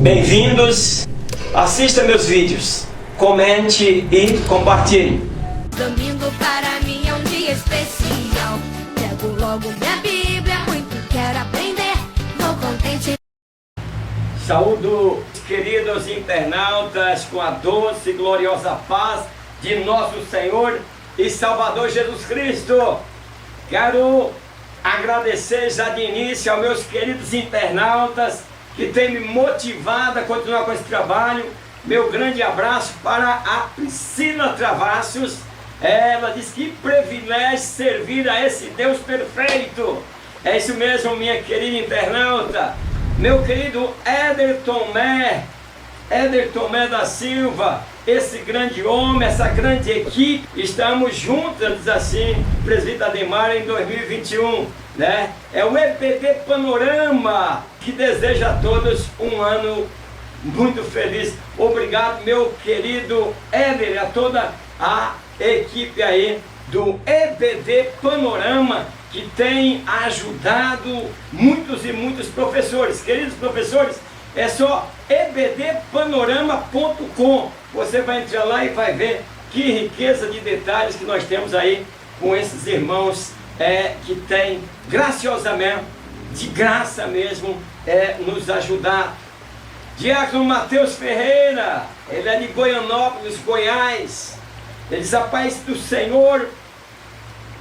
Bem-vindos, assista meus vídeos, comente e compartilhe. Domingo para mim é um dia especial. Pego logo minha Bíblia, muito quero aprender. Vou contente. Saúdo, queridos internautas, com a doce e gloriosa paz de nosso Senhor e Salvador Jesus Cristo. Quero agradecer já de início aos meus queridos internautas que têm me motivado a continuar com esse trabalho. Meu grande abraço para a Priscila Travassos. Ela diz que privilégio servir a esse Deus perfeito. É isso mesmo, minha querida internauta. Meu querido Éder Tomé da Silva, esse grande homem, essa grande equipe, estamos juntos assim, presbítero Ademar, em 2021, né? É o EBD Panorama que deseja a todos um ano muito feliz. Obrigado, meu querido Éder, a toda a equipe aí do EBD Panorama, que tem ajudado muitos e muitos professores. Queridos professores, é só ebdpanorama.com. Você vai entrar lá e vai ver que riqueza de detalhes que nós temos aí com esses irmãos que tem graciosamente, de graça mesmo, nos ajudar. Diácono Mateus Ferreira, ele é de Goianópolis, Goiás. Ele diz: a paz do Senhor.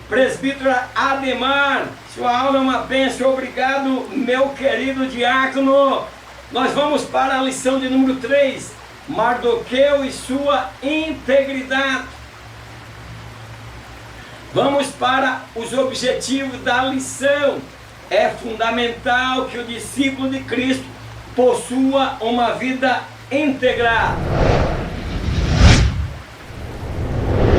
Presbítero Ademar, sua aula é uma bênção. Obrigado, meu querido diácono. Nós vamos para a lição de número 3, Mardoqueu e sua integridade. Vamos para os objetivos da lição. É fundamental que o discípulo de Cristo possua uma vida íntegra.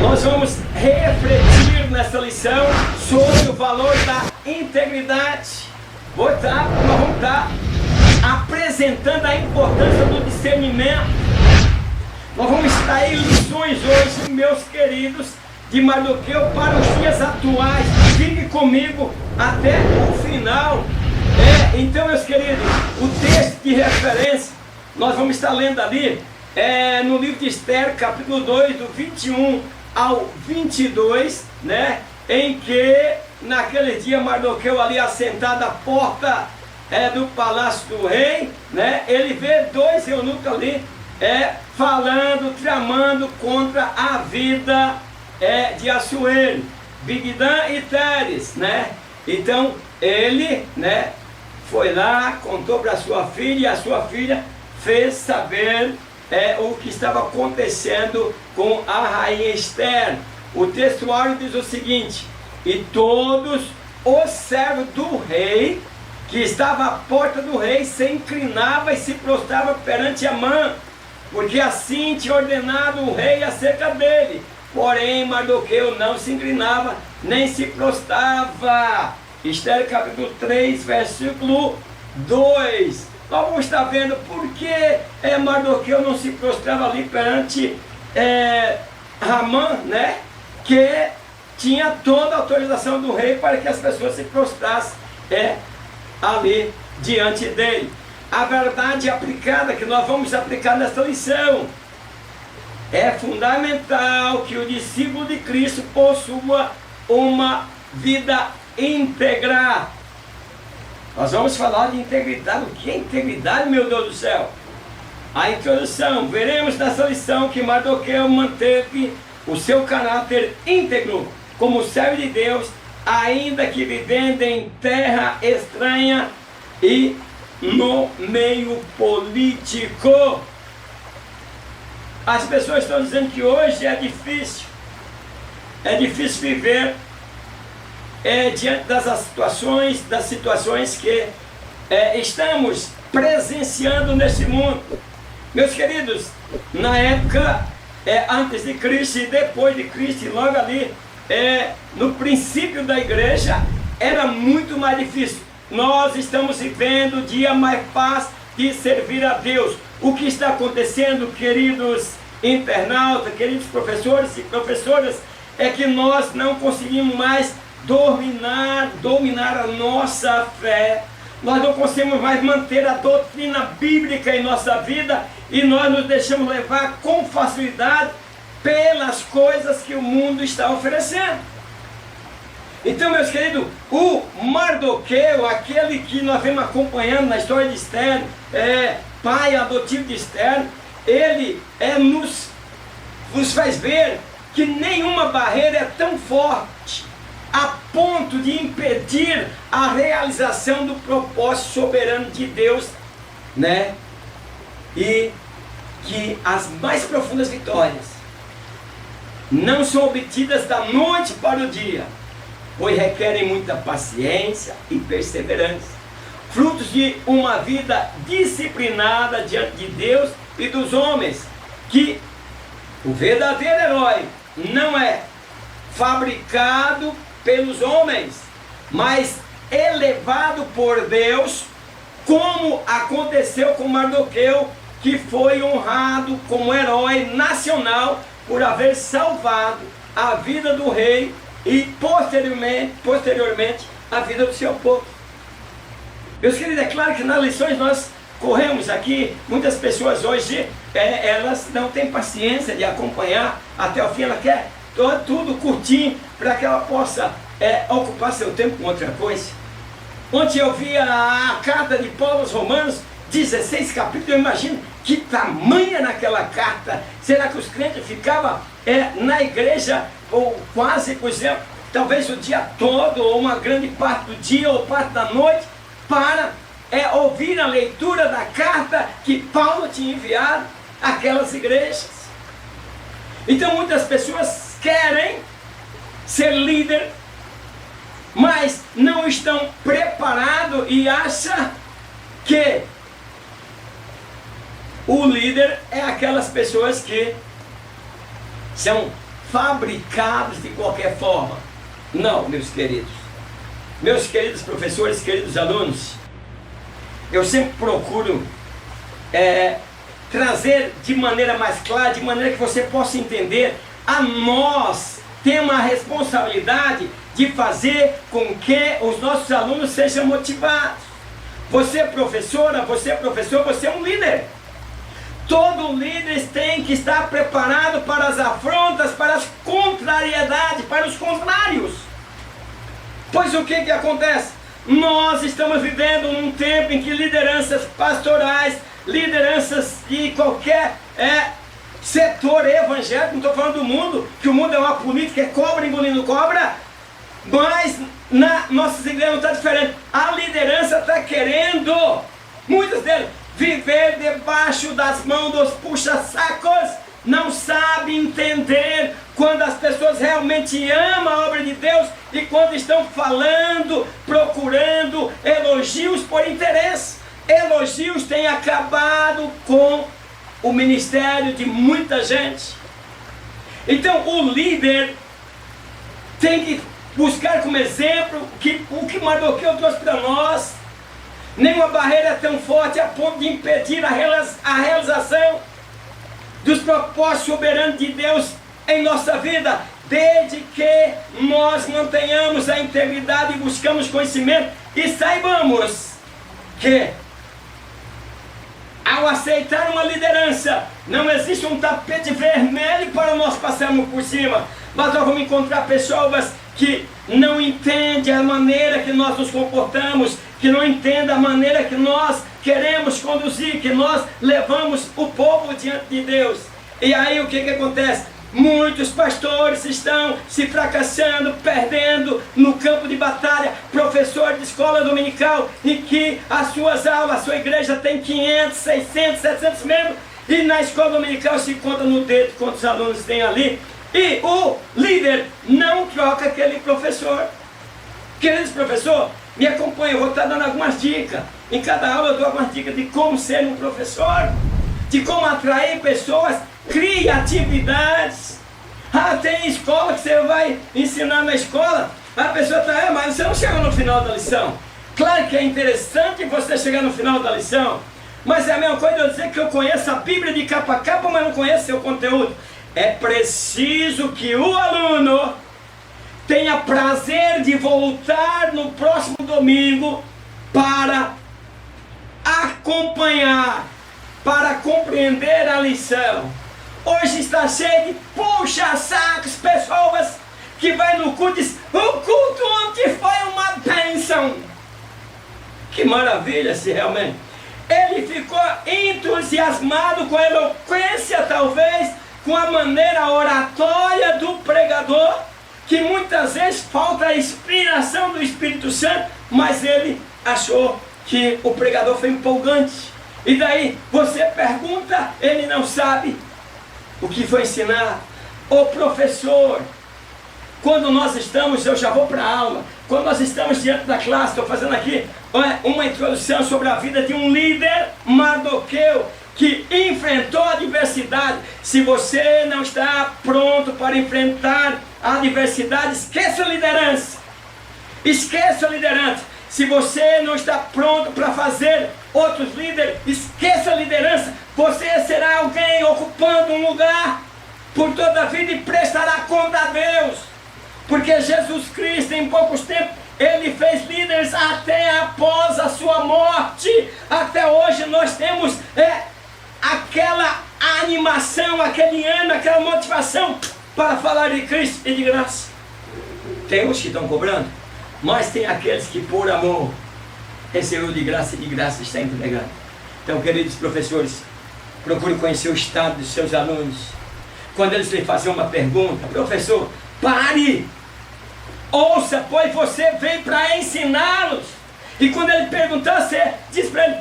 Nós vamos refletir nessa lição sobre o valor da integridade. Nós vamos estar apresentando a importância do discernimento. Nós vamos extrair lições hoje, meus queridos, de Mardoqueu para os dias atuais. Fique comigo até o final. Então, meus queridos, o texto de referência nós vamos estar lendo ali no livro de Esther, capítulo 2, do 21 ao 22, né? Em que naquele dia Mardoqueu ali assentado à porta do palácio do rei, né? Ele vê dois eunucos ali falando, tramando contra a vida de Assuero, Bigdan e Teres, né? Então ele, né, foi lá, contou para sua filha, e a sua filha fez saber o que estava acontecendo com a rainha Esther. O textuário diz o seguinte: e todos os servos do rei que estava à porta do rei se inclinava e se prostrava perante Amã, porque assim tinha ordenado o rei acerca dele. Porém Mardoqueu não se inclinava nem se prostrava. Esther capítulo 3, versículo 2. Nós vamos estar vendo por que Mardoqueu não se prostrava ali perante Amã, né? Que tinha toda a autorização do rei para que as pessoas se prostrassem ali diante dele. A verdade aplicada que nós vamos aplicar nesta lição: é fundamental que o discípulo de Cristo possua uma vida íntegra. Nós vamos falar de integridade. O que é integridade, meu Deus do céu? A introdução: veremos nessa lição que Mardoqueu manteve o seu caráter íntegro como servo de Deus, ainda que vivendo em terra estranha e no meio político. As pessoas estão dizendo que hoje é difícil viver diante das situações que estamos presenciando nesse mundo. Meus queridos, na época antes de Cristo e depois de Cristo, e logo ali no princípio da igreja, era muito mais difícil. Nós estamos vivendo o dia mais fácil de servir a Deus. O que está acontecendo, queridos internautas, queridos professores e professoras, é que nós não conseguimos mais dominar a nossa fé, nós não conseguimos mais manter a doutrina bíblica em nossa vida e nós nos deixamos levar com facilidade pelas coisas que o mundo está oferecendo. Então, meus queridos, o Mardoqueu, aquele que nós vemos acompanhando na história de Esther, pai adotivo de Esther, ele nos faz ver que nenhuma barreira é tão forte a ponto de impedir a realização do propósito soberano de Deus, né? E que as mais profundas vitórias não são obtidas da noite para o dia, pois requerem muita paciência e perseverança, frutos de uma vida disciplinada diante de Deus e dos homens, que o verdadeiro herói não é fabricado pelos homens, mas elevado por Deus, como aconteceu com Mardoqueu, que foi honrado como herói nacional por haver salvado a vida do rei e posteriormente a vida do seu povo. Meus queridos, é claro que nas lições nós corremos aqui, muitas pessoas hoje, elas não têm paciência de acompanhar até o fim, ela quer tudo curtinho para que ela possa ocupar seu tempo com outra coisa. Ontem eu vi a carta de Paulo aos Romanos, 16 capítulos, eu imagino que tamanha naquela carta. Será que os crentes ficavam na igreja, ou quase, por exemplo, talvez o dia todo, ou uma grande parte do dia, ou parte da noite, para ouvir a leitura da carta que Paulo tinha enviado àquelas igrejas? Então muitas pessoas querem ser líder, mas não estão preparados e acham que o líder é aquelas pessoas que são fabricados de qualquer forma. Não, meus queridos professores, queridos alunos, eu sempre procuro trazer de maneira mais clara, de maneira que você possa entender. Nós temos a responsabilidade de fazer com que os nossos alunos sejam motivados. Você professora, você professor, você é um líder. Todo líder tem que estar preparado para as afrontas, para as contrariedades, para os contrários. Pois o que acontece? Nós estamos vivendo num tempo em que lideranças pastorais, lideranças de qualquer setor evangélico, não estou falando do mundo, que o mundo é uma política, é cobra engolindo cobra, mas na nossas igrejas não está diferente. A liderança está querendo, muitos deles, viver debaixo das mãos dos puxa-sacos, não sabe entender quando as pessoas realmente amam a obra de Deus e quando estão falando, procurando elogios por interesse. Elogios têm acabado com o ministério de muita gente. Então o líder tem que buscar como exemplo o que Mardoqueu trouxe para nós. Nenhuma barreira é tão forte a ponto de impedir a realização dos propósitos soberanos de Deus em nossa vida, desde que nós mantenhamos a integridade e buscamos conhecimento e saibamos que ao aceitar uma liderança, não existe um tapete vermelho para nós passarmos por cima, mas nós vamos encontrar pessoas que não entendem a maneira que nós nos comportamos, que não entendem a maneira que nós queremos conduzir, que nós levamos o povo diante de Deus. E aí o que acontece? Muitos pastores estão se fracassando, perdendo no campo de batalha. Professor de escola dominical, em que as suas aulas, a sua igreja tem 500, 600, 700 membros, e na escola dominical se conta no dedo quantos alunos tem ali, e o líder não troca aquele professor. Queridos professor, me acompanha, eu vou estar dando algumas dicas. Em cada aula eu dou algumas dicas de como ser um professor, de como atrair pessoas, criatividades. Tem escola que você vai ensinar na escola, a pessoa está, mas você não chega no final da lição. Claro que é interessante você chegar no final da lição, mas é a mesma coisa eu dizer que eu conheço a Bíblia de capa a capa, mas não conheço seu conteúdo. É preciso que o aluno tenha prazer de voltar no próximo domingo para acompanhar, para compreender a lição. Hoje está cheio de puxa-sacos, pessoas que vai no culto e diz: o culto ontem foi uma bênção. Que maravilha, se realmente. Ele ficou entusiasmado com a eloquência, talvez, com a maneira oratória do pregador, que muitas vezes falta a inspiração do Espírito Santo, mas ele achou que o pregador foi empolgante. E daí você pergunta, ele não sabe o que foi ensinar. O professor, quando nós estamos, eu já vou para a aula, quando nós estamos diante da classe, estou fazendo aqui uma introdução sobre a vida de um líder, Mardoqueu, que enfrentou a adversidade. Se você não está pronto para enfrentar a adversidade, esqueça a liderança. Esqueça a liderança. Se você não está pronto para fazer outros líderes, esqueça a liderança. Você será alguém ocupando um lugar por toda a vida e prestará conta a Deus. Porque Jesus Cristo, em poucos tempos, ele fez líderes até após a sua morte. Até hoje nós temos aquela animação, aquele ânimo, aquela motivação para falar de Cristo e de graça. Tem uns que estão cobrando, mas tem aqueles que por amor recebeu de graça e de graça está entregando. Então, queridos professores, procure conhecer o estado dos seus alunos. Quando eles lhe fazem uma pergunta: professor, pare, ouça, pois você veio para ensiná-los. E quando ele perguntar, você diz para ele: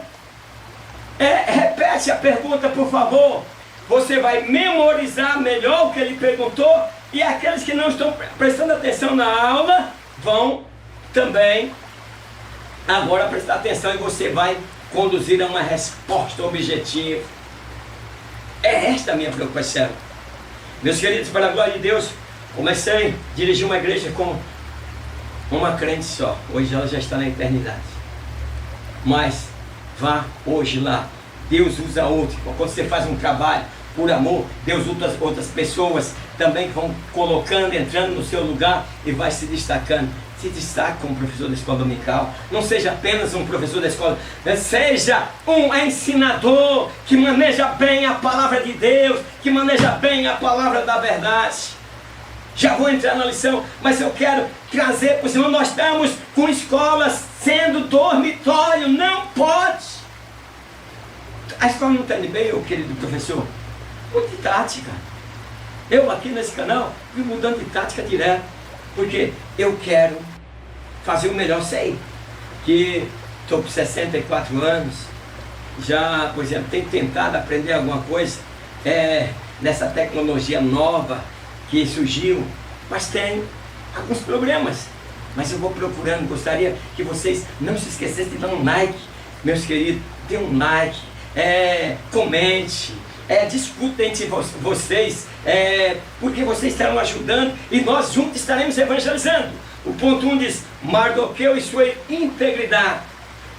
repete a pergunta, por favor. Você vai memorizar melhor o que ele perguntou, e aqueles que não estão prestando atenção na aula vão também agora prestar atenção, e você vai conduzir a uma resposta objetiva. É esta a minha preocupação. Meus queridos, para a glória de Deus, comecei a dirigir uma igreja com uma crente só. Hoje ela já está na eternidade. Mas vá hoje lá. Deus usa outro. Quando você faz um trabalho por amor, Deus usa outras pessoas também que vão colocando, entrando no seu lugar e vai se destacando. Se destaque como professor da escola dominical. Não seja apenas um professor da escola, seja um ensinador que maneja bem a palavra de Deus, que maneja bem a palavra da verdade. Já vou entrar na lição, mas eu quero trazer para o Senhor. Nós estamos com escolas sendo dormitório, não pode. A escola não está indo bem, meu querido professor? Muda de tática. Eu aqui nesse canal vim mudando de tática direto, porque eu quero fazer o melhor. Sei que estou com 64 anos, já, por exemplo, tenho tentado aprender alguma coisa nessa tecnologia nova que surgiu, mas tem alguns problemas. Mas eu vou procurando. Gostaria que vocês não se esquecessem de dar um like, meus queridos. Dê um like, comente, discuta entre vocês, porque vocês estarão ajudando e nós juntos estaremos evangelizando. O ponto 1 diz: Mardoqueu e sua integridade.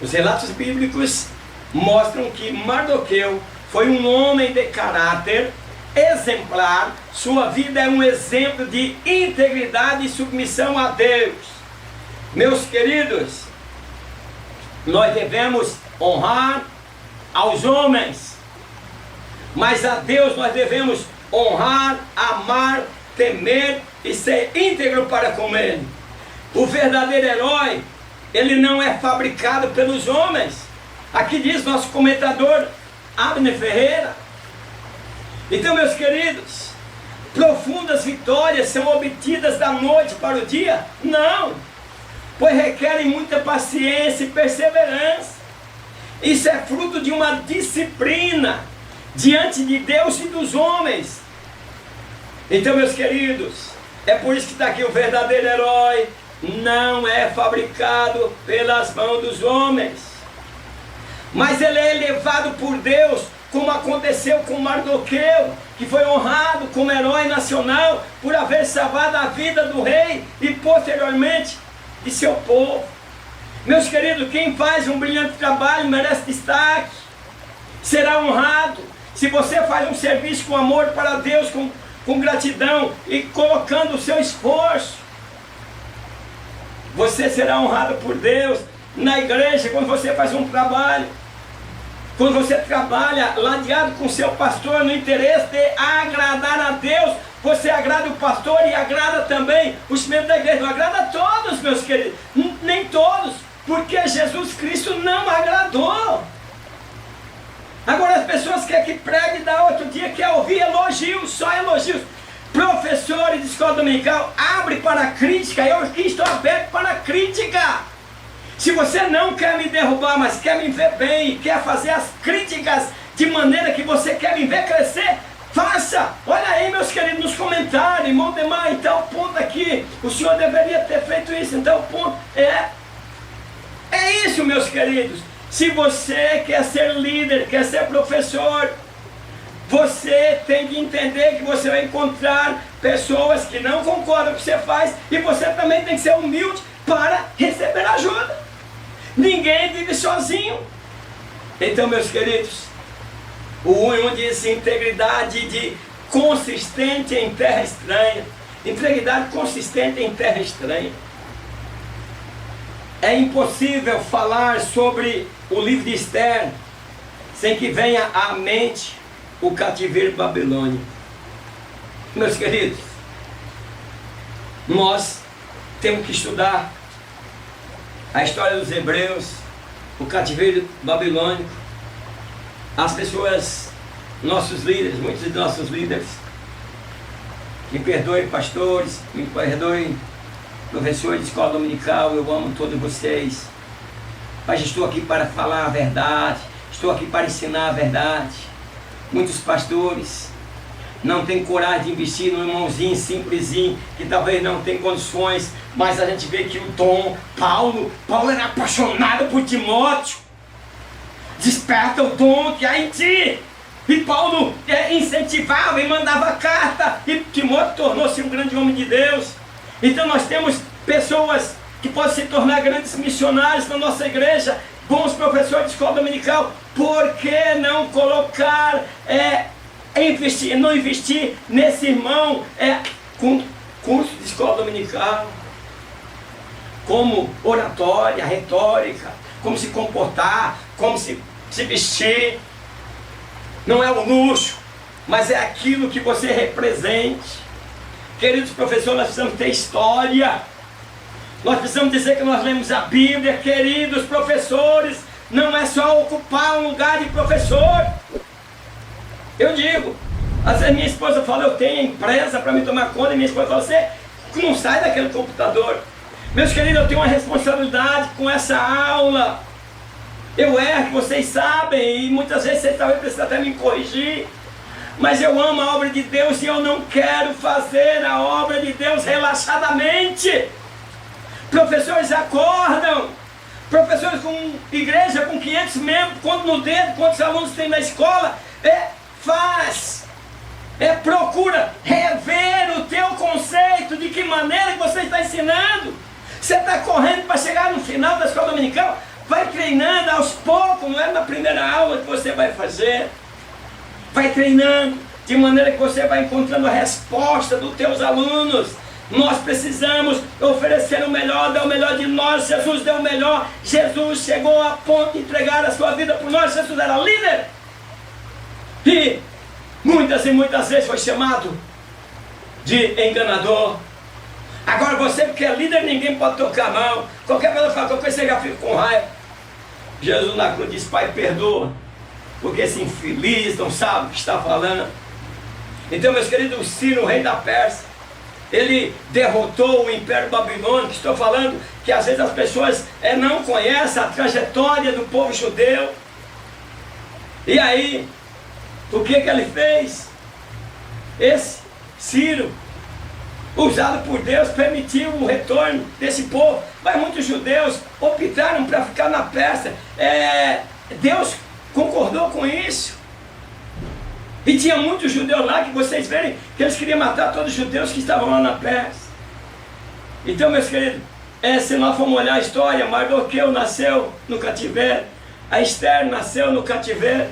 Os relatos bíblicos mostram que Mardoqueu foi um homem de caráter exemplar. Sua vida é um exemplo de integridade e submissão a Deus. Meus queridos, nós devemos honrar aos homens, mas a Deus nós devemos honrar, amar, temer e ser íntegro para com Ele. O verdadeiro herói, ele não é fabricado pelos homens. Aqui diz nosso comentador Abner Ferreira. Então, meus queridos, profundas vitórias são obtidas da noite para o dia? Não, pois requerem muita paciência e perseverança. Isso é fruto de uma disciplina diante de Deus e dos homens. Então, meus queridos, é por isso que está aqui: o verdadeiro herói não é fabricado pelas mãos dos homens, mas ele é elevado por Deus, como aconteceu com Mardoqueu, que foi honrado como herói nacional por haver salvado a vida do rei e posteriormente de seu povo. Meus queridos, quem faz um brilhante trabalho merece destaque, será honrado. Se você faz um serviço com amor para Deus, com gratidão e colocando o seu esforço, você será honrado por Deus. Na igreja, quando você faz um trabalho, quando você trabalha ladeado com seu pastor no interesse de agradar a Deus, você agrada o pastor e agrada também os membros da igreja. Não agrada a todos, meus queridos, nem todos, porque Jesus Cristo não agradou. Agora as pessoas querem que pregue e dá outro dia, quer ouvir elogios, só elogios. Professores de escola dominical, abre para a crítica, eu aqui estou aberto para a crítica. Se você não quer me derrubar, mas quer me ver bem, quer fazer as críticas de maneira que você quer me ver crescer, faça. Olha aí, meus queridos, nos comentários, irmão Demar, então ponto aqui, o senhor deveria ter feito isso, então ponto, é isso, meus queridos. Se você quer ser líder, quer ser professor, você tem que entender que você vai encontrar pessoas que não concordam com o que você faz, e você também tem que ser humilde para receber ajuda. Ninguém vive sozinho. Então, meus queridos, o 1 diz integridade de consistente em terra estranha. Integridade consistente em terra estranha. É impossível falar sobre o livro de Esther sem que venha à mente o cativeiro babilônico. Meus queridos, nós temos que estudar a história dos hebreus, o cativeiro babilônico. As pessoas, nossos líderes, muitos de nossos líderes, me perdoem pastores, me perdoem professores de escola dominical, eu amo todos vocês, mas estou aqui para falar a verdade, estou aqui para ensinar a verdade. Muitos pastores não têm coragem de investir no irmãozinho simplesinho, que talvez não tem condições, mas a gente vê que o Tom, Paulo era apaixonado por Timóteo. Desperta o dom que há em ti. E Paulo incentivava e mandava carta, e Timóteo tornou-se um grande homem de Deus. Então nós temos pessoas que podem se tornar grandes missionários na nossa igreja, bons professores de escola dominical. Por que não colocar, não investir nesse irmão com curso de escola dominical, como oratória, retórica, como se comportar, como se vestir? Não é o luxo, mas é aquilo que você represente. Queridos professores, nós precisamos ter história. Nós precisamos dizer que nós lemos a Bíblia. Queridos professores, não é só ocupar um lugar de professor. Eu digo, às vezes minha esposa fala, eu tenho empresa para me tomar conta, e minha esposa fala, você não sai daquele computador. Meus queridos, eu tenho uma responsabilidade com essa aula. Eu erro, vocês sabem, e muitas vezes vocês talvez precisam até me corrigir, mas eu amo a obra de Deus e eu não quero fazer a obra de Deus relaxadamente. Professores acordam, professores com igreja com 500 membros, quanto no dedo, quantos alunos tem na escola, procura rever o teu conceito, de que maneira que você está ensinando. Você está correndo para chegar no final da escola dominical, vai treinando aos poucos, não é na primeira aula que você vai fazer. Vai treinando, de maneira que você vai encontrando a resposta dos teus alunos. Nós precisamos oferecer o melhor, dar o melhor de nós. Jesus deu o melhor. Jesus chegou a ponto de entregar a sua vida por nós. Jesus era líder. E muitas e muitas vezes foi chamado de enganador. Agora você, porque é líder, ninguém pode tocar a mão. Qualquer coisa fala, qualquer coisa você já fica com raiva. Jesus na cruz disse, Pai, perdoa, porque esse infeliz não sabe o que está falando. Então, meus queridos, Ciro, o rei da Pérsia, ele derrotou o Império Babilônico. Estou falando que às vezes as pessoas não conhecem a trajetória do povo judeu. E aí, o que ele fez? Esse Ciro, usado por Deus, permitiu o retorno desse povo. Mas muitos judeus optaram para ficar na Pérsia. Deus concordou com isso. E tinha muitos judeus lá, que vocês verem que eles queriam matar todos os judeus que estavam lá na Pérsia. Então, meus queridos, se nós formos olhar a história, Mardoqueu nasceu no cativeiro, a Esther nasceu no cativeiro,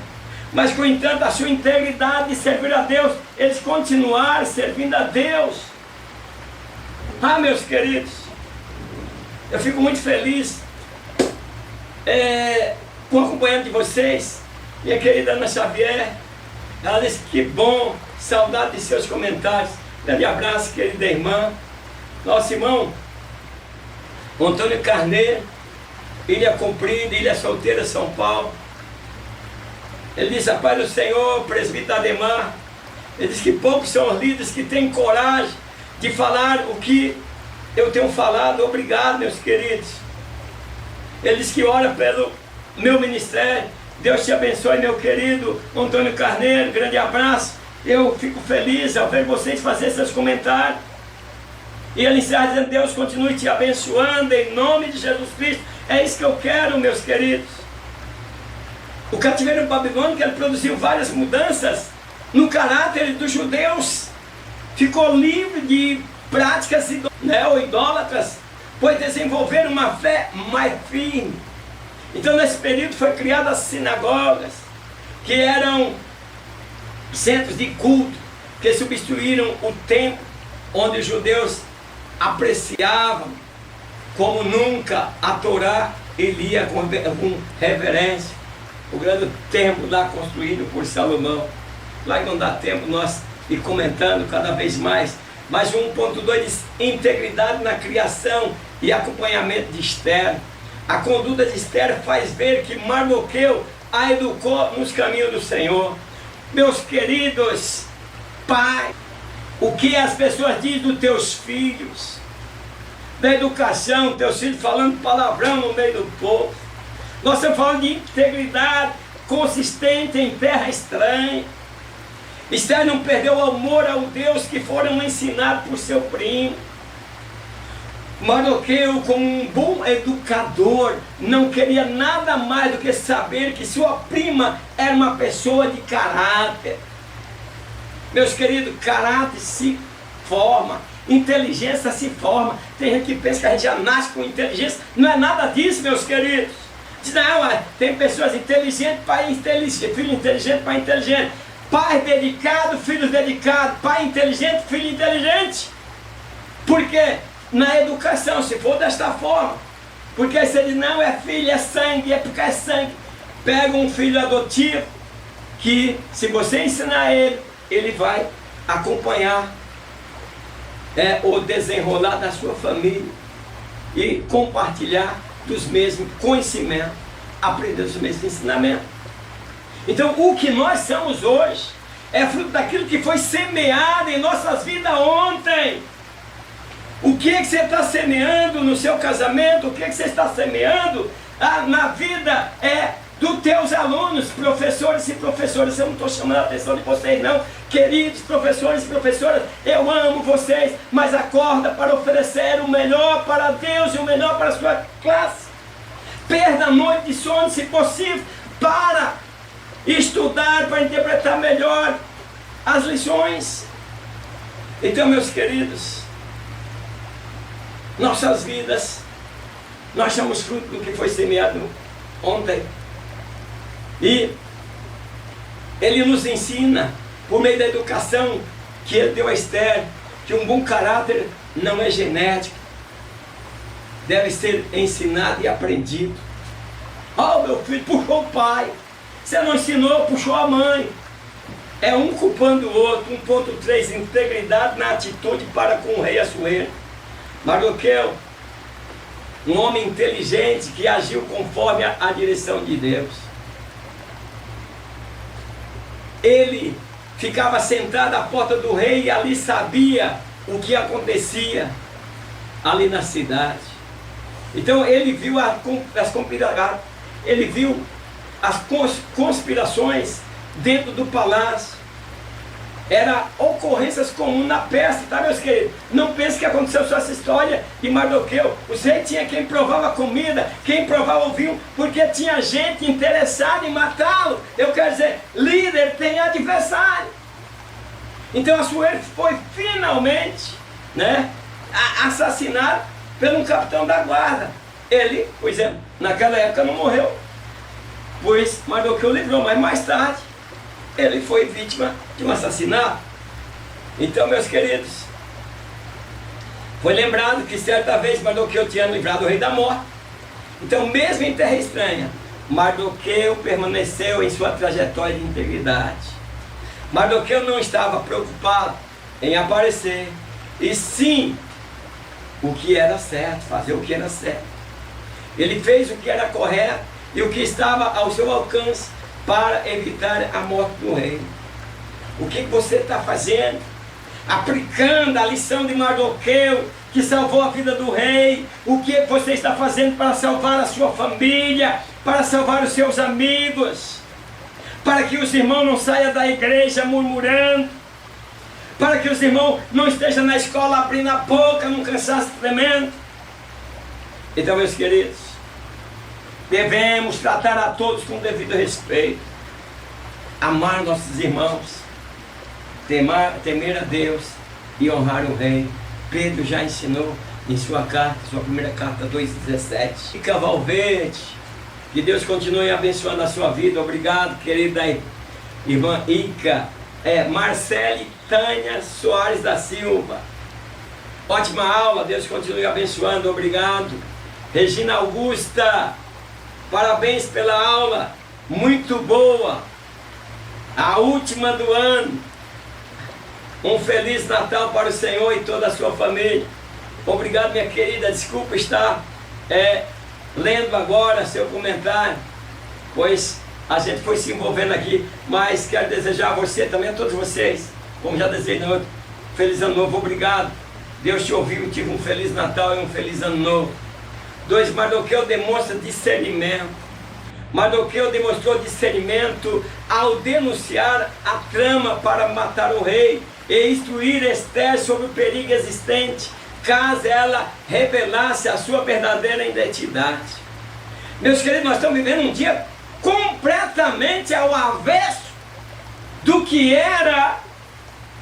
mas, no entanto, a sua integridade de servir a Deus, eles continuaram servindo a Deus. Ah, meus queridos, eu fico muito feliz com o acompanhante de vocês. Minha querida Ana Xavier, ela disse que bom, saudade de seus comentários. Grande abraço, querida irmã. Nosso irmão Antônio Carneiro, Ilha Comprida, Ilha Solteira, São Paulo. Ele disse: a paz do Senhor, presbítero Ademar. Ele diz que poucos são os líderes que têm coragem de falar o que eu tenho falado. Obrigado, meus queridos. Ele diz que ora pelo meu ministério. Deus te abençoe, meu querido Antônio Carneiro. Grande abraço. Eu fico feliz ao ver vocês fazer seus comentários. E ele encerra dizendo: Deus continue te abençoando em nome de Jesus Cristo. É isso que eu quero, meus queridos. O cativeiro babilônico, ele produziu várias mudanças no caráter dos judeus. Ficou livre de práticas idólatras, pois desenvolveram uma fé mais firme. Então nesse período foi criadas as sinagogas, que eram centros de culto, que substituíram o templo, onde os judeus apreciavam como nunca a Torá e lia com reverência. O grande templo lá construído por Salomão. Lá que não dá tempo nós ir comentando cada vez mais. Mas 1.2 diz: integridade na criação e acompanhamento de Esther. A conduta de Esther faz ver que Mardoqueu a educou nos caminhos do Senhor. Meus queridos pais, o que as pessoas dizem dos teus filhos, da educação, teus filhos falando palavrão no meio do povo. Nós estamos falando de integridade consistente em terra estranha. Esther não perdeu o amor ao Deus que foram ensinados por seu primo. Mardoqueu, como um bom educador, não queria nada mais do que saber que sua prima era uma pessoa de caráter. Meus queridos, caráter se forma, inteligência se forma. Tem gente que pensa que a gente já nasce com inteligência. Não é nada disso, meus queridos. Diz: não, tem pessoas inteligentes, pai inteligente, filho inteligente, pai inteligente. Pai dedicado, filhos dedicados. Pai inteligente, filho inteligente. Porque na educação, se for desta forma, porque se ele não é filho, é sangue, é porque é sangue. Pega um filho adotivo, que se você ensinar ele, ele vai acompanhar o desenrolar da sua família e compartilhar dos mesmos conhecimentos, aprender dos mesmos ensinamentos. Então o que nós somos hoje é fruto daquilo que foi semeado em nossas vidas ontem. O que é que você está semeando no seu casamento? O que é que você está semeando na vida dos teus alunos, professores e professoras? Eu não estou chamando a atenção de vocês não. Queridos professores e professoras, eu amo vocês, mas acorda para oferecer o melhor para Deus e o melhor para a sua classe. Perda a noite de sono, se possível, para estudar, para interpretar melhor as lições. Então, meus queridos, nossas vidas, nós somos fruto do que foi semeado ontem. E ele nos ensina, por meio da educação que ele deu a Esther, que um bom caráter não é genético, deve ser ensinado e aprendido. Oh, meu filho, puxou o pai. Você não ensinou, puxou a mãe. É um culpando o outro. 1.3, integridade na atitude para com o rei Assuero. Mardoqueu, um homem inteligente que agiu conforme a direção de Deus. Ele ficava sentado à porta do rei e ali sabia o que acontecia ali na cidade. Então ele viu as conspirações dentro do palácio. Era ocorrências comuns na Pérsia, tá, meus queridos? Não pense que aconteceu só essa história de Mardoqueu. O rei tinha quem provava comida, quem provava o vinho, porque tinha gente interessada em matá-lo. Eu quero dizer, líder tem adversário. Então Assuero foi finalmente assassinado por um capitão da guarda. Ele, por exemplo, naquela época não morreu, pois Mardoqueu livrou, mas mais tarde ele foi vítima de um assassinato. Então, meus queridos, foi lembrado que certa vez Mardoqueu tinha livrado o rei da morte. Então, mesmo em terra estranha, Mardoqueu permaneceu em sua trajetória de integridade. Mardoqueu não estava preocupado em aparecer, e sim o que era certo, fazer o que era certo. Ele fez o que era correto e o que estava ao seu alcance para evitar a morte do rei. O que você está fazendo? Aplicando a lição de Mardoqueu, que salvou a vida do rei. O que você está fazendo para salvar a sua família, para salvar os seus amigos, para que os irmãos não saiam da igreja murmurando, para que os irmãos não estejam na escola abrindo a boca num cansaço tremendo? Então, meus queridos, devemos tratar a todos com devido respeito, amar nossos irmãos, temer a Deus e honrar o rei. Pedro já ensinou em sua carta, sua primeira carta 2,17. E Cavalverde, que Deus continue abençoando a sua vida. Obrigado, querida irmã Ica. Marcele Tânia Soares da Silva. Ótima aula, Deus continue abençoando. Obrigado. Regina Augusta, parabéns pela aula, muito boa, a última do ano. Um Feliz Natal para o Senhor e toda a sua família. Obrigado, minha querida. Desculpa estar lendo agora seu comentário, pois a gente foi se envolvendo aqui. Mas quero desejar a você também, a todos vocês, como já desejei no outro, Feliz Ano Novo. Obrigado. Deus te ouviu. Tive um Feliz Natal e um Feliz Ano Novo. 2. Mardoqueu demonstra discernimento. Mardoqueu demonstrou discernimento ao denunciar a trama para matar o rei e instruir Esther sobre o perigo existente, caso ela revelasse a sua verdadeira identidade. Meus queridos, nós estamos vivendo um dia completamente ao avesso do que era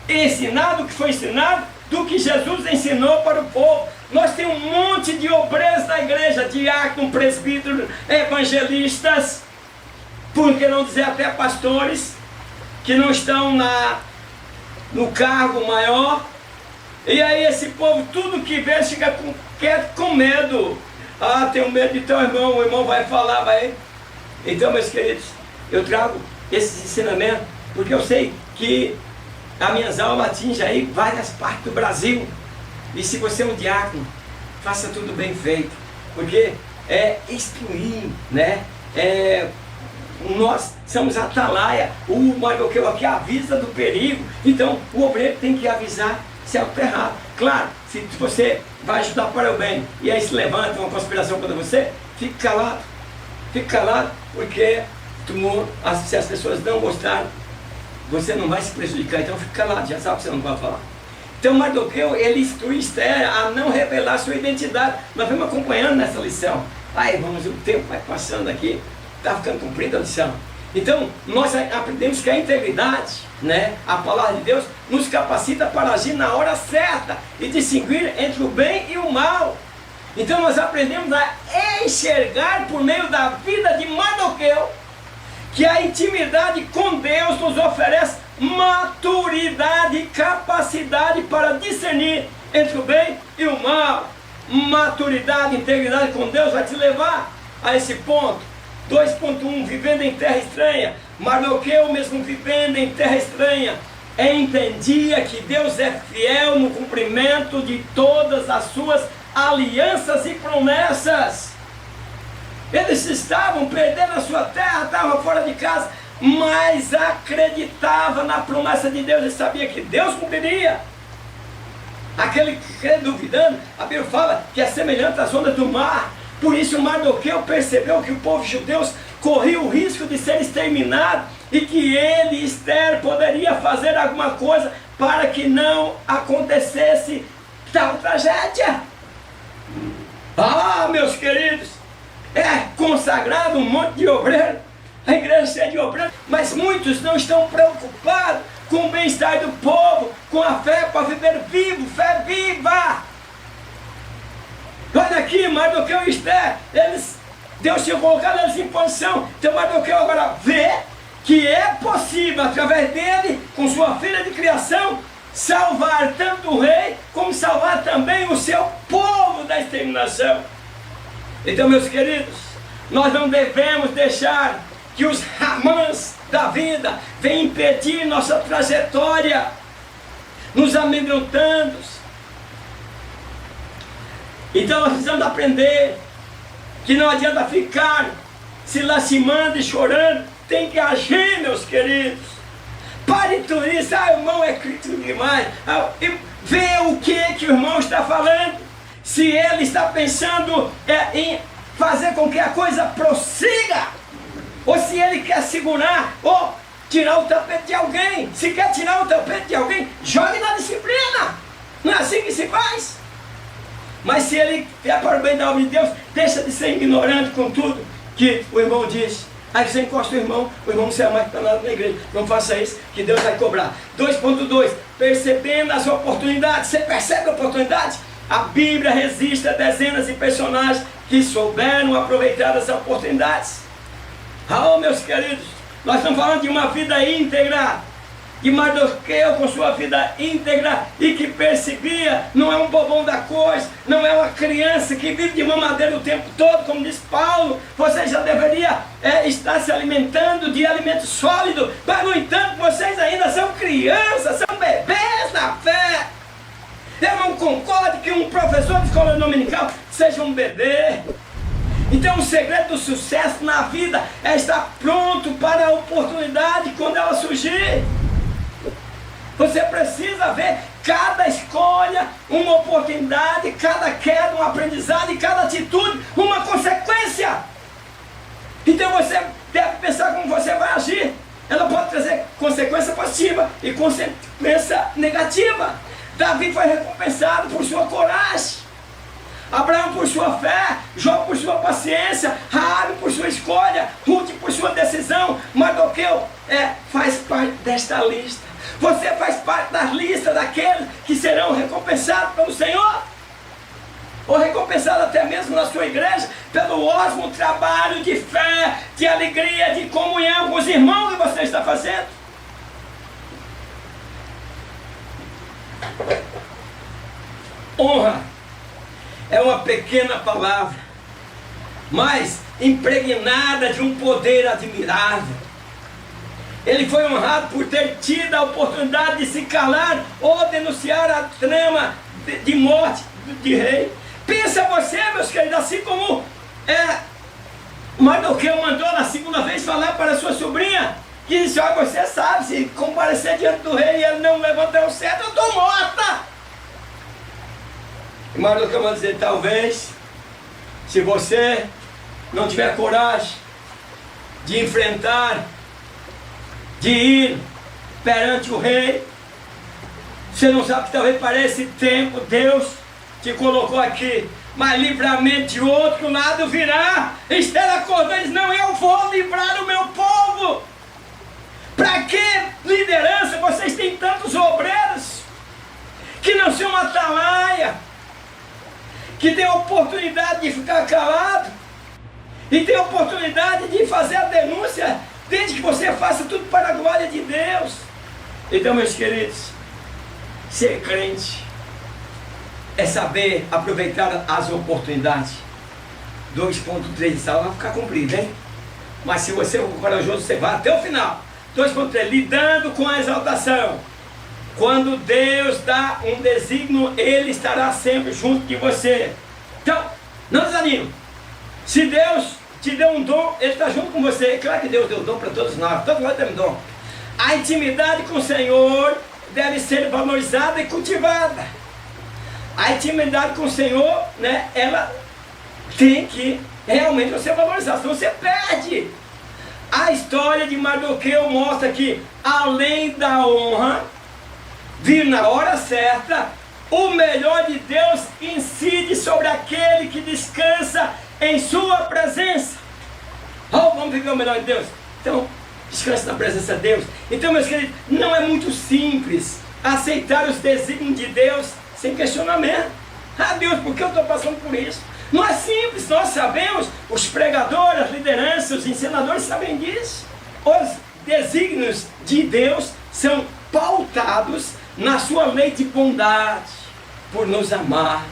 ensinado, do que foi ensinado, do que Jesus ensinou para o povo. Nós temos um monte de obreiros da igreja, diáconos, presbíteros, evangelistas, por que não dizer até pastores, que não estão no cargo maior. E aí esse povo, tudo que vê, fica quieto com medo. Ah, tenho medo de teu irmão, o irmão vai falar, vai. Então, meus queridos, eu trago esses ensinamentos, porque eu sei que as minhas aulas atingem aí várias partes do Brasil. E se você é um diácono, faça tudo bem feito, porque é instruir, né? Nós somos atalaia. O Mardoqueu aqui avisa do perigo, então o obreiro tem que avisar se é o errado. Claro, se você vai ajudar para o bem e aí se levanta uma conspiração contra você, fique calado, porque se as pessoas não gostarem, você não vai se prejudicar, então fique calado, já sabe que você não vai falar. Então Mardoqueu, ele instrui Esther a não revelar sua identidade. Nós vamos acompanhando nessa lição. Aí o tempo vai passando aqui, está ficando cumprida a lição. Então nós aprendemos que a integridade, né, a palavra de Deus, nos capacita para agir na hora certa e distinguir entre o bem e o mal. Então nós aprendemos a enxergar por meio da vida de Mardoqueu que a intimidade com Deus nos oferece maturidade e capacidade para discernir entre o bem e o mal. Maturidade, integridade com Deus vai te levar a esse ponto. 2.1, vivendo em terra estranha. Mardoqueu, mesmo vivendo em terra estranha, entendia que Deus é fiel no cumprimento de todas as suas alianças e promessas. Eles estavam perdendo a sua terra, estavam fora de casa, mas acreditava na promessa de Deus e sabia que Deus cumpriria. Aquele que crê duvidando, a Bíblia fala que é semelhante às ondas do mar. Por isso Mardoqueu percebeu que o povo judeu corria o risco de ser exterminado e que ele, Esther, poderia fazer alguma coisa para que não acontecesse tal tragédia. Ah, meus queridos, é consagrado um monte de obreiros, a igreja é cheia de obreiros, mas muitos não estão preocupados com o bem-estar do povo, com a fé para viver vivo, fé viva. Olha aqui, Mardoqueu e Esther, Deus tinha colocado eles em posição. Então Mardoqueu agora vê que é possível, através dele, com sua filha de criação, salvar tanto o rei, como salvar também o seu povo da exterminação. Então, meus queridos, Nós não devemos deixar que os Ramãs da vida venham impedir nossa trajetória, nos amedrontando. Então nós precisamos aprender que não adianta ficar se lastimando e chorando, tem que agir, meus queridos. Pare tudo isso, irmão é crítico demais. Vê o que o irmão está falando. Se ele está pensando em fazer com que a coisa prossiga, ou se ele quer segurar, ou tirar o tapete de alguém. Se quer tirar o tapete de alguém, jogue na disciplina. Não é assim que se faz? Mas se ele é para o bem da obra de Deus, deixa de ser ignorante com tudo que o irmão diz. Aí você encosta o irmão não será mais para nada na igreja. Não faça isso, que Deus vai cobrar. 2.2, percebendo as oportunidades. Você percebe a oportunidade? A Bíblia registra dezenas de personagens que souberam aproveitar as oportunidades. Meus queridos, nós estamos falando de uma vida íntegra, de Mardoqueu com sua vida íntegra e que perseguia, não é um bobão da coisa, não é uma criança que vive de mamadeira o tempo todo, como diz Paulo. Você já deveria estar se alimentando de alimento sólido, mas no entanto vocês ainda são crianças, são bebês na fé. Eu não concordo que um professor de escola dominical seja um bebê. Então o segredo do sucesso na vida é estar pronto para a oportunidade quando ela surgir. Você precisa ver cada escolha uma oportunidade, cada queda um aprendizado e cada atitude uma consequência. Então você deve pensar como você vai agir. Ela pode trazer consequência positiva e consequência negativa. Davi foi recompensado por sua coragem, Abraão por sua fé, Jó por sua paciência, Raabe por sua escolha, Ruth por sua decisão. Mardoqueu faz parte desta lista. Você faz parte da lista daqueles que serão recompensados pelo Senhor, ou recompensados até mesmo na sua igreja, pelo ótimo trabalho de fé, de alegria, de comunhão com os irmãos que você está fazendo. Honra é uma pequena palavra, mas impregnada de um poder admirável. Ele foi honrado por ter tido a oportunidade de se calar ou denunciar a trama de morte de rei. Pensa você, meus queridos, assim como Mardoqueu mandou na segunda vez falar para a sua sobrinha, que disse: olha, você sabe, se comparecer diante do rei e ele não levantar o cetro, eu estou morta. E Mardoqueu vai dizer: talvez, se você não tiver coragem de enfrentar, de ir perante o rei, você não sabe que talvez para esse tempo Deus te colocou aqui, mas livramento de outro lado virá. Esther acordou e diz: não, eu vou livrar o meu povo. Para que liderança? Vocês têm tantos obreiros que não são uma atalaia, que tem a oportunidade de ficar calado e tem a oportunidade de fazer a denúncia, desde que você faça tudo para a glória de Deus. Então, meus queridos, ser crente é saber aproveitar as oportunidades. 2.3 vai ficar cumprido, hein? Mas se você for corajoso, você vai até o final. 2.3, lidando com a exaltação. Quando Deus dá um desígnio, Ele estará sempre junto de você. Então, não desanime. Se Deus te deu um dom, Ele está junto com você. É claro que Deus deu dom para todos nós. Todos nós temos dom. A intimidade com o Senhor deve ser valorizada e cultivada. A intimidade com o Senhor, né, ela tem que realmente ser valorizada, senão você perde. A história de Mardoqueu mostra que, além da honra, vir na hora certa, o melhor de Deus incide sobre aquele que descansa em sua presença. Vamos viver o melhor de Deus? Então, descanse na presença de Deus. Então, meus queridos, não é muito simples aceitar os desígnios de Deus sem questionamento. Deus, por que eu estou passando por isso? Não é simples, nós sabemos, os pregadores, as lideranças, os ensinadores sabem disso. Os desígnios de Deus são pautados na sua lei de bondade, por nos amar.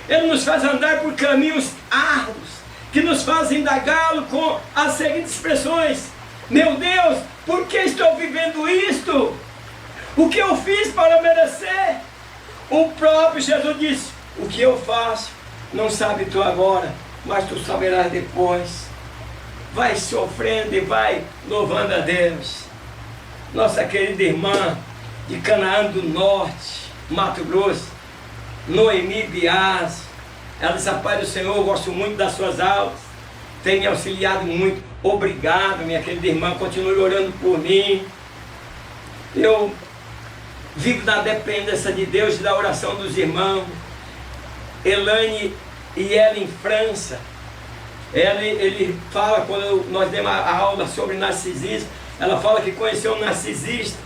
Ele nos faz andar por caminhos árduos, que nos fazem indagá-lo com as seguintes expressões: meu Deus, por que estou vivendo isto? O que eu fiz para merecer? O próprio Jesus disse: o que eu faço, não sabe tu agora, mas tu saberás depois. Vai sofrendo e vai louvando a Deus. Nossa querida irmã de Canaã do Norte, Mato Grosso, Noemi Bias, ela disse: Pai do Senhor, eu gosto muito das suas aulas, tem me auxiliado muito. Obrigado, minha querida irmã, continue orando por mim. Eu vivo na dependência de Deus e da oração dos irmãos. Elaine e ela em França, ele fala, quando nós demos a aula sobre narcisismo, ela fala que conheceu um narcisista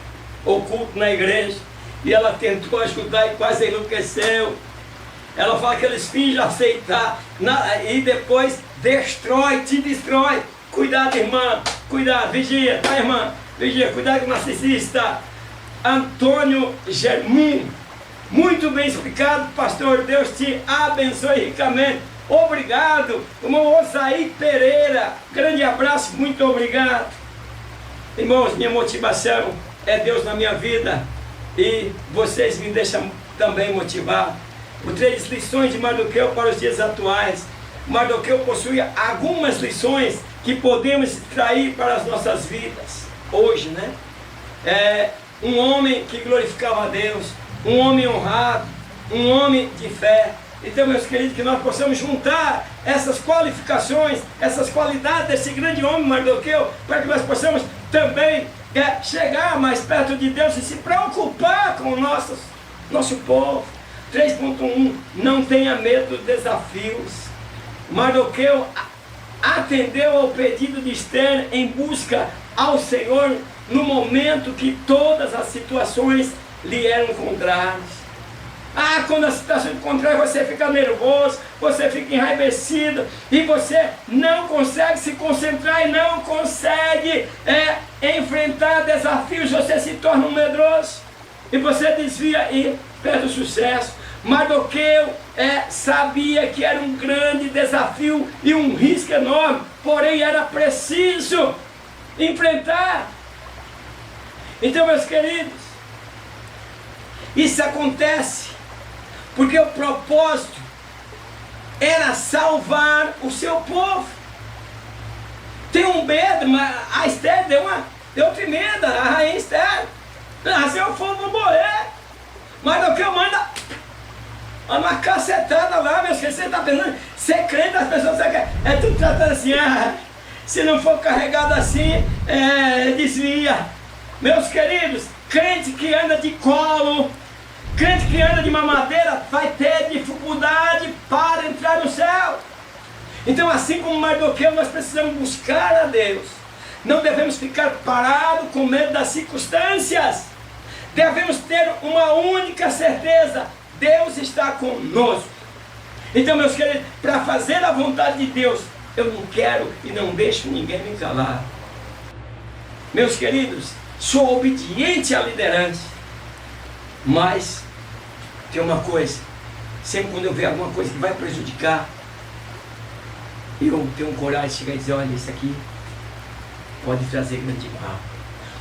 oculto na igreja, e ela tentou ajudar e quase enlouqueceu. Ela fala que eles fingem aceitar e depois te destrói. Cuidado, irmã, cuidado, vigia, tá, irmã? Vigia, cuidado com o narcisista. Antônio Germum, muito bem explicado, pastor. Deus te abençoe ricamente. Obrigado. Irmão Osaí Pereira, grande abraço, muito obrigado. Irmãos, minha motivação é Deus na minha vida, e vocês me deixam também motivado. O 3 lições de Mardoqueu para os dias atuais. Mardoqueu possui algumas lições que podemos extrair para as nossas vidas hoje, né? Um homem que glorificava a Deus, um homem honrado, um homem de fé. Então, meus queridos, que nós possamos juntar essas qualificações, essas qualidades desse grande homem Mardoqueu, para que nós possamos também chegar mais perto de Deus e se preocupar com o nosso povo. 3.1, não tenha medo dos desafios. Mardoqueu atendeu ao pedido de Esther em busca ao Senhor no momento que todas as situações lhe eram contrárias. Quando a situação é contrária, você fica nervoso, você fica enraivecido, e você não consegue se concentrar e não consegue enfrentar desafios. Você se torna um medroso e você desvia e perde o sucesso. Mardoqueu sabia que era um grande desafio e um risco enorme, porém era preciso enfrentar. Então, meus queridos, isso acontece porque o propósito era salvar o seu povo. Tem um medo, mas a Esther deu tremenda, a rainha Esther. Seu povo vai morrer. Mardoqueu manda uma cacetada lá, meus queridos. Você está pensando, ser crente, as pessoas tudo tratando assim, se não for carregado assim, desvia. Meus queridos, crente que anda de colo, crente que anda de mamadeira, vai ter dificuldade para entrar no céu. Então, assim como Mardoqueu, nós precisamos buscar a Deus. Não devemos ficar parados com medo das circunstâncias. Devemos ter uma única certeza: Deus está conosco. Então, meus queridos, para fazer a vontade de Deus, eu não quero e não deixo ninguém me calar. Meus queridos, sou obediente à liderança, mas tem uma coisa: sempre quando eu ver alguma coisa que vai prejudicar, eu tenho coragem de chegar e dizer: olha, isso aqui pode trazer grande mal.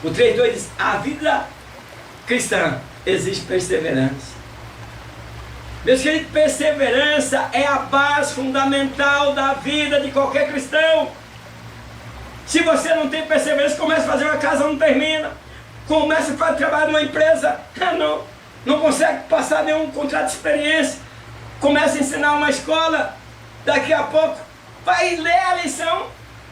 O 3.2 diz: a vida cristã exige perseverança. Meus queridos, perseverança é a base fundamental da vida de qualquer cristão. Se você não tem perseverança, começa a fazer uma casa, não termina. Começa a fazer trabalho numa empresa, não consegue passar nenhum contrato de experiência. Começa a ensinar uma escola, daqui a pouco vai ler a lição.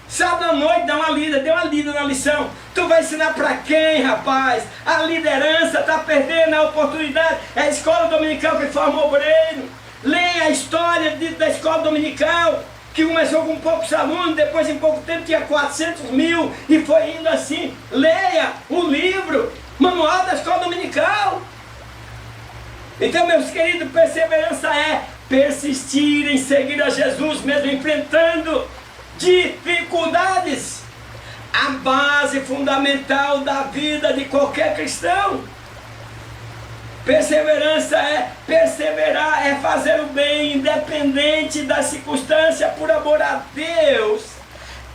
Sábado à noite dê uma lida na lição. Tu vai ensinar para quem, rapaz? A liderança está perdendo a oportunidade. É a escola dominical que forma obreiro. Leia a história da escola dominical, que começou com poucos alunos, depois em pouco tempo tinha 400 mil, e foi indo assim. Leia o livro, manual da escola dominical. Então, meus queridos, perseverança é persistir em seguir a Jesus, mesmo enfrentando dificuldades. A base fundamental da vida de qualquer cristão. Perseverança é perseverar, é fazer o bem, independente da circunstância, por amor a Deus.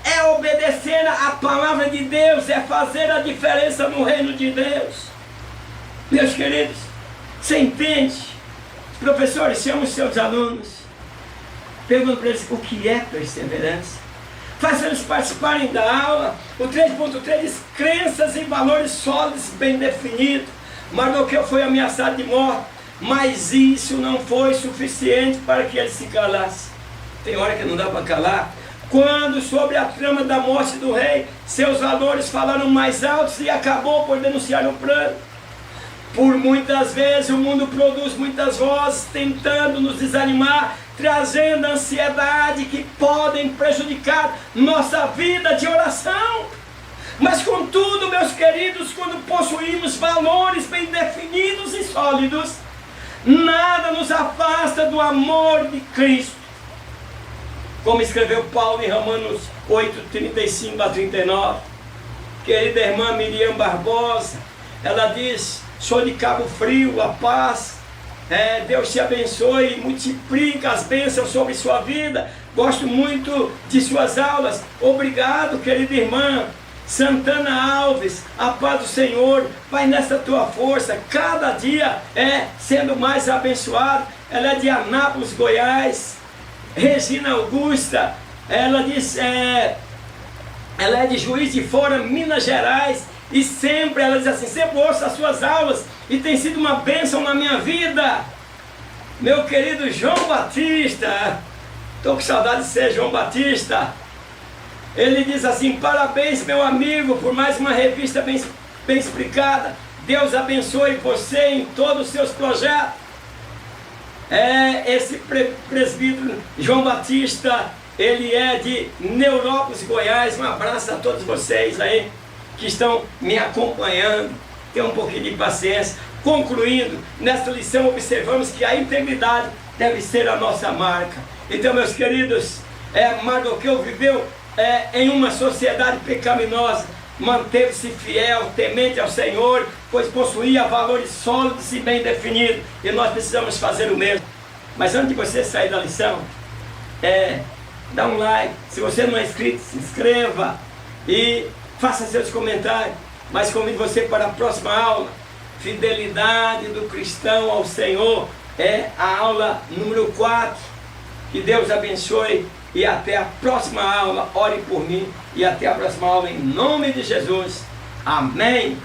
É obedecer a palavra de Deus, é fazer a diferença no reino de Deus. Meus queridos, você entende? Os professores chamam os seus alunos, perguntam para eles o que é perseverança. Faz eles participarem da aula. O 3.3 diz crenças e valores sólidos, bem definidos. Mardoqueu foi ameaçado de morte, mas isso não foi suficiente para que ele se calasse. Tem hora que não dá para calar. Quando sobre a trama da morte do rei, seus valores falaram mais altos e acabou por denunciar o plano. Por muitas vezes o mundo produz muitas vozes tentando nos desanimar, trazendo ansiedade que podem prejudicar nossa vida de oração. Mas contudo, meus queridos, quando possuímos valores bem definidos e sólidos, nada nos afasta do amor de Cristo. Como escreveu Paulo em Romanos 8:35-39, querida irmã Miriam Barbosa, ela diz: sou de Cabo Frio, a paz, Deus te abençoe e multiplica as bênçãos sobre sua vida. Gosto muito de suas aulas. Obrigado, querida irmã. Santana Alves, a paz do Senhor vai nessa tua força, cada dia sendo mais abençoado. Ela é de Anápolis, Goiás. Regina Augusta, ela diz, ela é de Juiz de Fora, Minas Gerais, e sempre, ela diz assim, sempre ouço as suas aulas e tem sido uma bênção na minha vida. Meu querido João Batista, estou com saudade de ser João Batista. Ele diz assim: parabéns, meu amigo, por mais uma revista bem explicada. Deus abençoe você em todos os seus projetos. Esse presbítero João Batista, ele é de Neurópolis, Goiás. Um abraço a todos vocês aí que estão me acompanhando. Tenham um pouquinho de paciência. Concluindo, nesta lição observamos que a integridade deve ser a nossa marca. Então, meus queridos, Mardoqueu viveu em uma sociedade pecaminosa, manteve-se fiel, temente ao Senhor, pois possuía valores sólidos e bem definidos, e nós precisamos fazer o mesmo. Mas antes de você sair da lição, dá um like, se você não é inscrito, se inscreva e faça seus comentários. Mas convido você para a próxima aula. Fidelidade do cristão ao Senhor é a aula número 4. Que Deus abençoe e até a próxima aula. Ore por mim e até a próxima aula em nome de Jesus. Amém.